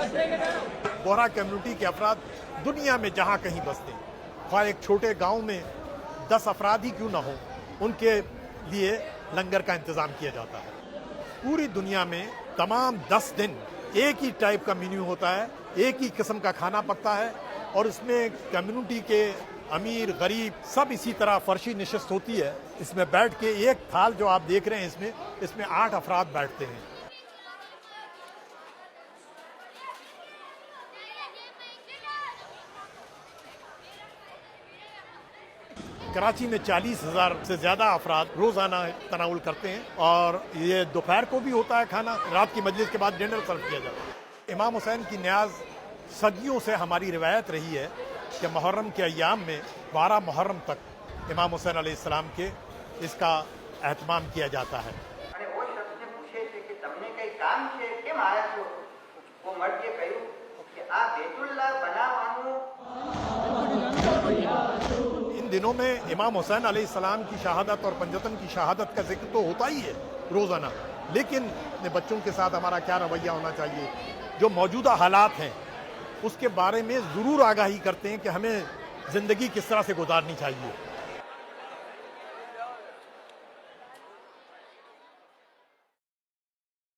Bohra community के अफराद दुनिया में जहाँ कहीं बसते हैं, ख्वाह एक छोटे गांव में 10 अफराद ही क्यों ना हो, उनके लिए लंगर का इंतज़ाम किया जाता है। पूरी दुनिया में तमाम 10 दिन एक ही टाइप का मेन्यू होता है, एक ही किस्म का खाना पकता है और इसमें कम्युनिटी के अमीर गरीब सब इसी तरह फर्शी नशिस्त होती है। इसमें बैठ के एक थाल जो आप देख रहे हैं इसमें 8 अफराद बैठते हैं। कराची में 40,000 से ज़्यादा अफराद रोज़ाना तनाउल करते हैं और ये दोपहर को भी होता है खाना, रात की मजलिस के बाद डिनर सर्व किया जाता है। इमाम हुसैन की न्याज सदियों से हमारी रिवायत रही है कि मुहर्रम के अय्याम में 12 मुहर्रम तक इमाम हुसैन अलैहिस्सलाम के इसका एहतमाम किया जाता है। અને वो शख्स ने पूछे थे कि તમને કઈ કામ છે કેમ આયા છો? वो મર્દે કહ્યું कि આ બેતુલ્લાહ બનાવવાનું। इन दिनों में इमाम हुसैन अलैहिस्सलाम की शहादत और पंजतन की शहादत का जिक्र तो होता ही है रोज़ाना, लेकिन अपने बच्चों के साथ हमारा क्या रवैया होना चाहिए, जो मौजूदा हालात हैं उसके बारे में ज़रूर आगाही करते हैं कि हमें ज़िंदगी किस तरह से गुजारनी चाहिए।